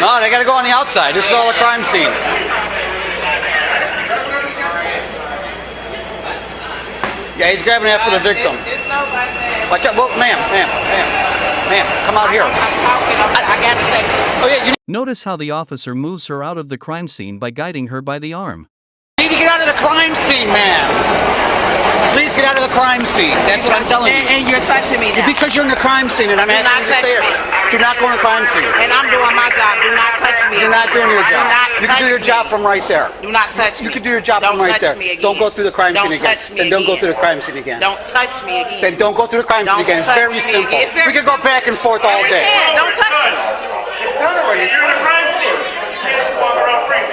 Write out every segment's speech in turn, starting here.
No, they gotta go on the outside. This is all a crime scene. Yeah, he's grabbing after the victim. Watch out, ma'am, come out here. I'm talking. I gotta say. Oh yeah, Notice how the officer moves her out of the crime scene by guiding her by the arm. You need to get out of the crime scene, ma'am. Please get out of the crime scene. That's what I'm telling you. And you're touching me now. Because you're in the crime scene, and I'm asking you to stay there. Do not go in the crime scene. And I'm doing my job. Do not touch me. You're not doing your job. You can do your job from right there. Do not touch me. You can do your job from right there. Don't go through the crime scene again. Don't touch me again. Then don't go through the crime scene again. Don't touch me again. Then don't go through the crime scene again. It's very simple. We can go back and forth all day. Don't touch me. It's done already. You're in a crime scene. You can't just walk around freely.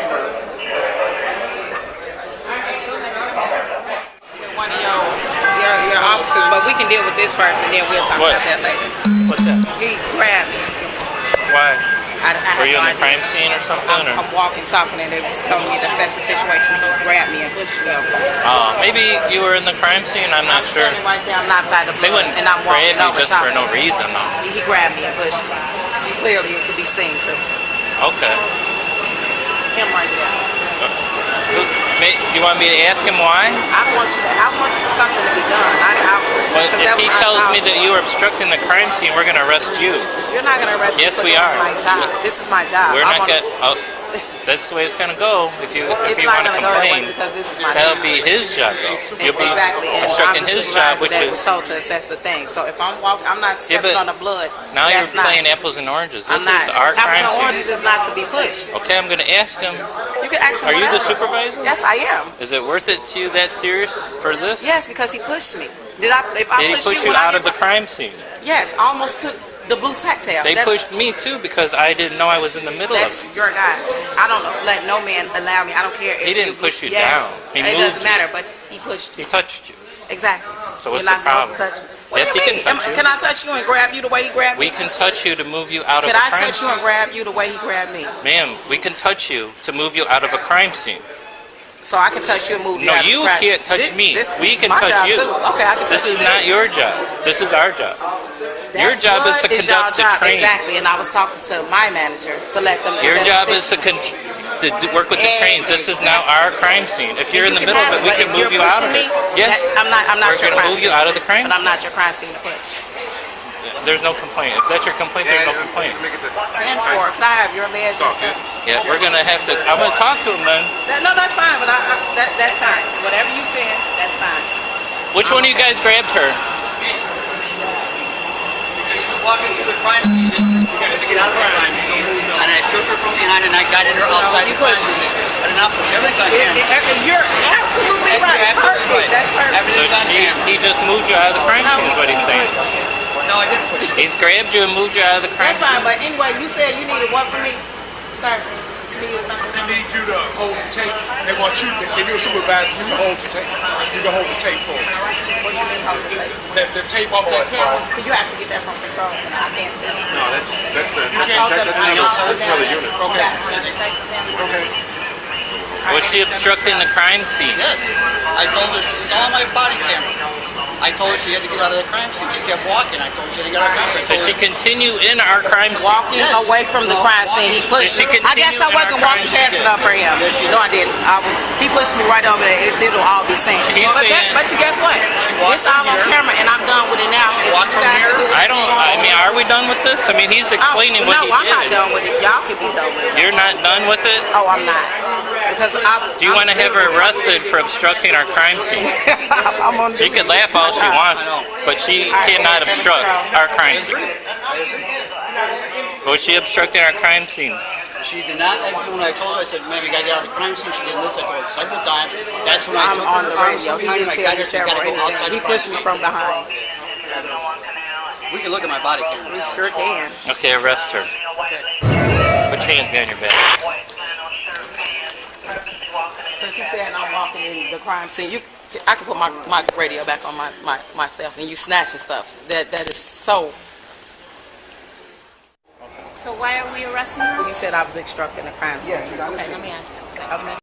One of your officers, but we can deal with this first, and then we'll talk about that later. What's that? He grabbed me. Why? I Were you no in the crime scene or something? I'm walking, talking, and they was telling me to assess the situation. He grabbed me and pushed me over. Maybe you were in the crime scene. I'm not sure. Standing right there, I'm not by the They blood, wouldn't and I'm walking grab you over just for talking. no reason, though. He grabbed me and pushed me. Clearly, it could be seen too. Okay. Him right there. You want me to ask him why? I want something to be done. Well, if he tells me that you are obstructing the crime scene, we're going to arrest you. You're not going to arrest me. Yes, for we doing are. My job. This is my job. We're not going. That's the way it's going to go. If you want to complain, because this is my that'll job. be his job, though. You'll be Exactly. And obstructing I'm the his job, which that is. was told to assess the thing. So if I'm walking, I'm not stepping on the blood. Now you're playing apples and oranges. This I'm not. is our crime Apples and scene. oranges is not to be pushed. Okay, I'm going to ask him. You can ask him. Are you the whatever. supervisor? Yes, I am. Is it worth it to you that serious for this? Yes, because he pushed me. Did he push you out of the crime scene? Yes, I almost took the blue tactile. They pushed me too because I didn't know I was in the middle of it. That's your guy. I don't let no man allow me. I don't care if He didn't push you down. He it moved doesn't matter, but he pushed He me. touched you. Exactly. So what's You're the not problem? supposed to touch me. What Yes, do you he mean? can touch you. Can I touch you and grab you the way he grabbed me? We can touch you to move you out of Can a I crime touch you scene. and grab you the way he grabbed me? Ma'am, we can touch you to move you out of a crime scene. So I can touch you and move you No, out of you the crime. can't touch me. We can my touch job you. Too. Okay, I can touch This you is not too. your job. This is our job. Your That job is to blood conduct the y'all job. training. Exactly, and I was talking to my manager to let them. Your assess job the is to work with the trains. This is now our crime scene. If you're in the middle of it, we can move you out of it. Yes, I'm not we're your going to crime move you scene, out of the crime but I'm scene. not your crime scene to push. There's no complaint. If that's your complaint, there's no complaint. 10-4. Can I have your badge and stuff? Yeah, we're going to have to. I'm going to talk to him then. No, that's fine. But that's fine. Whatever you said, that's fine. Which one of you guys grabbed her? Because she was walking through the crime scene. To get out of the crime scene. And I took her from behind and I guided her outside the crime scene. I did not push everything on camera. You're absolutely right. You're absolutely right. That's perfect. So he just moved you out of the crime scene is what he's saying. No, I didn't push her. He's grabbed you and moved you out of the crime That's scene. fine. But anyway, you said you needed what from me, sir? You needed something They from me. need you to hold the tape. They want you. They say you're a supervisor. You can hold the tape. You can hold the tape for them. What do you mean hold the tape? The tape off that camera. Because you have to get that from control center. I can't do it. No, that's Okay. another unit. Okay. Okay. Was she obstructing the crime scene? Yes. I told her, it's all on my body camera. I told her she had to get out of the crime scene. She kept walking. I told her she had to get out of the crime scene. Did she continue in our crime scene? Walking away from the crime scene, he pushed Did she me. I guess continue I in wasn't our walking crime fast scene? enough for him. No, I didn't. He pushed me right over there. It'll all be seen. He's saying- But you guess what? walked It's all from on here. camera, and I'm done with it now. If walked you from guys here. do what I you don't. want. I mean, are we done with this? I mean, he's explaining what he No, I'm not did. done with it. Y'all can be done with it. You're not done with it? Oh, I'm not. Because Do you want to have her arrested for obstructing our crime scene? I'm on She can laugh all she wants, but she cannot obstruct our crime scene. Was she obstructing our crime scene? She did not. That's when I told her, I said, "Man, we gotta get out of the crime scene." She didn't listen. I told her several times. That's when I I'm took on her the arms radio. from He behind didn't and I tell guided me her. She gotta several go outside anything. He the crime pushed me scene. from behind. We can look at my body camera. We sure can. Okay, arrest her. Put your hands behind your back. Since he said I'm walking in the crime scene, I can put my radio back on myself, and you snatching stuff. That is so. So why are we arresting her? He said I was obstructing the crime scene. Okay, let me ask you. Okay.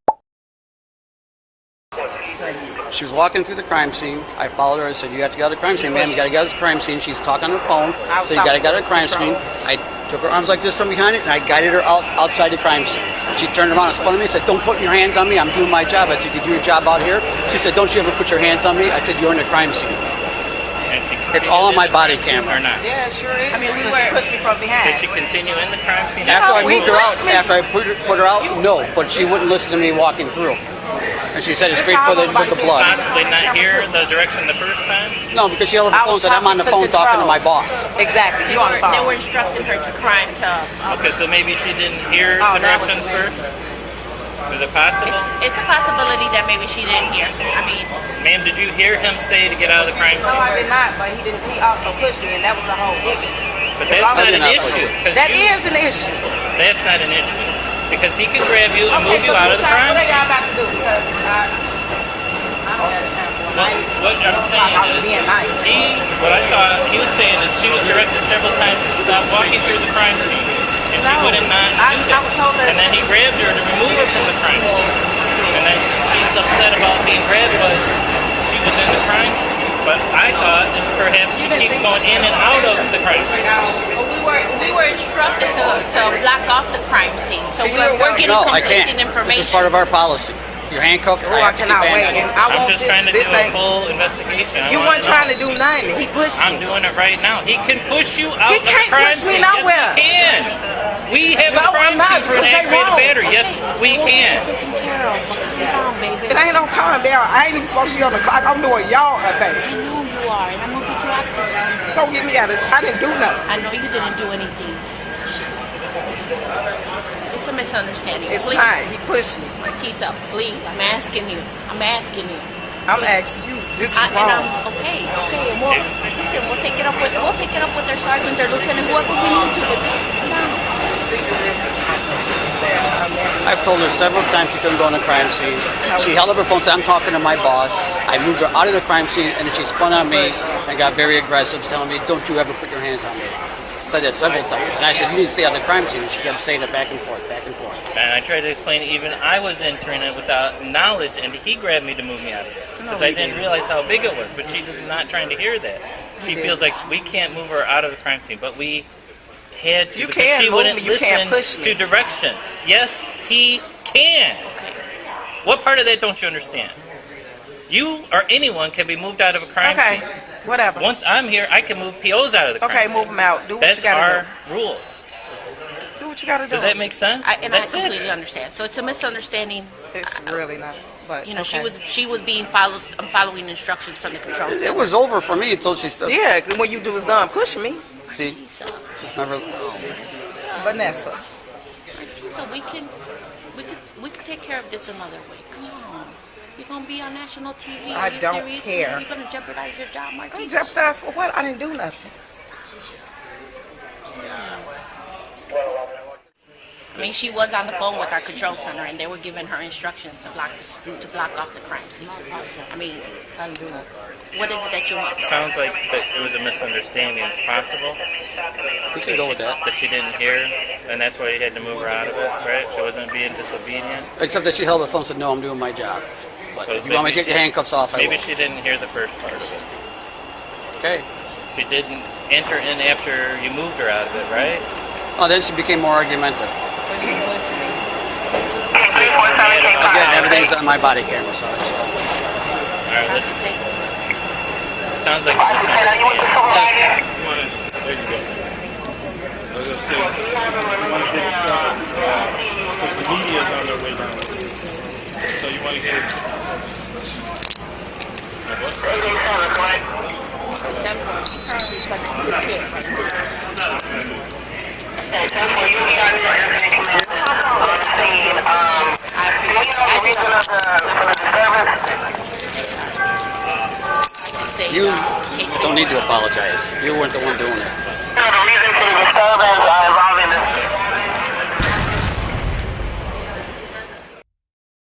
Okay. She was walking through the crime scene. I followed her. I said, "You have to get out of the crime scene, ma'am. You got to get out of the crime scene." She's talking on the phone. So you got to get out of the crime scene. I took her arms like this from behind it, and I guided her outside the crime scene. She turned around and spun at me and said, "Don't put your hands on me. I'm doing my job." I said, "You do your job out here?" She said, "Don't you ever put your hands on me?" I said, "You're in the crime scene." It's all on my body camera. Or not? Yeah, it sure is. I mean, she pushed me from behind. Did she continue in the crime scene? After I moved her out, after I put her out, no, but she wouldn't listen to me walking through. And she said it's straight for the blood. Possibly not hear the direction the first time? No, because she held up the phone and said, "I'm on the phone talking to my boss." Exactly. You on the phone. They were instructing her to crime to. Okay, so maybe she didn't hear the directions first? Is it possible? It's a possibility that maybe she didn't hear. I mean, Ma'am, did you hear him say to get out of the crime No, scene? I did not, but he also pushed me, and that was the whole issue. But that's not an issue. 'cause That is an issue. That's not an issue. Because he can grab you and move you out of the crime What are y'all scene. about to do? Because I don't have time for it. What I'm saying is, what I thought he was saying is she was directed several times to stop walking through the crime scene. And she wouldn't not do that. I was told that. And then he grabbed her to remove her from the crime scene. And then she's upset about being grabbed, but she was in the crime scene. But I thought is perhaps she keeps going in and out of the crime scene. we were instructed to block off the crime scene. So we're getting No, I conflicting can't. information. This is part of our policy. You're handcuffed. I cannot wait. And I I'm want just trying to this do a thing. full investigation. You weren't trying to do nothing. He pushed I'm me. doing it right now. He can push you out He of the can't crime push me scene. nowhere. Yes, he can. We have a No, crime I'm not, scene for an because they aggravated won't. battery. Yes, we can. It ain't no calm down. I ain't even supposed to be on the clock. I'm doing y'all a thing. I know you are, and I'm gonna get you out of this. Don't get me out of this. I didn't do nothing. I know you didn't do anything. It's a misunderstanding. It's Please. not. He pushed me. Martesa, please, I'm asking you. I'm asking you. I'm asking you. This is And wrong. okay. And we'll take it up with their sergeant, their lieutenant, whoever we need to. But I've told her several times she couldn't go on the crime scene. She held up her phone and said, "I'm talking to my boss." I moved her out of the crime scene, and then she spun on me and got very aggressive, telling me, "Don't you ever put your hands on me." Said that several times. And I said, "You need to stay out of the crime scene." And she kept saying it back and forth, back and forth. And I tried to explain even I was entering it without knowledge, and he grabbed me to move me out of it. Because I didn't realize how big it was. But she's not trying to hear that. She feels like we can't move her out of the crime scene, but we had to. You because can she move wouldn't me, you can't push listen me. to direction. Yes, he can. What part of that don't you understand? You or anyone can be moved out of a crime Okay. scene. Whatever. Once I'm here, I can move POs out of the crime Okay, scene. move them out. Do what That's you gotta our do. rules. Do what you gotta do. Does that make sense? I That's completely it. understand. So it's a misunderstanding. It's really not. But You know, okay. she was being following instructions from the control center. It was over for me until she stopped. Yeah, 'cause when you was done pushing me, See, just never. Vanessa. So we can take care of this another way. Come on. You're gonna be on national TV. I Are you don't serious? care. You're gonna jeopardize your job, I'm Martesa. jeopardized for what? I didn't do nothing. I mean, she was on the phone with our control center, and they were giving her instructions to block off the crime scene. I mean, I didn't do nothing. what is it that you want? Sounds like that it was a misunderstanding. It's possible. We can go with that. That she didn't hear, and that's why you had to move her out of it, right? She wasn't being disobedient. Except that she held the phone and said, "No, I'm doing my job." But So if you want me to maybe get your handcuffs off, I Maybe will. she didn't hear the first part of it. Okay. She didn't enter in after you moved her out of it, right? Oh, then she became more argumentative. But you pushed me. Again, everything's on my body camera, so. All right, let's. Sounds like a misunderstanding. There you go. I was gonna say, you want to get the shot, because the media is on their way down. So you want to get it. You don't need to apologize. You weren't the one doing it. The reason for the disturbance,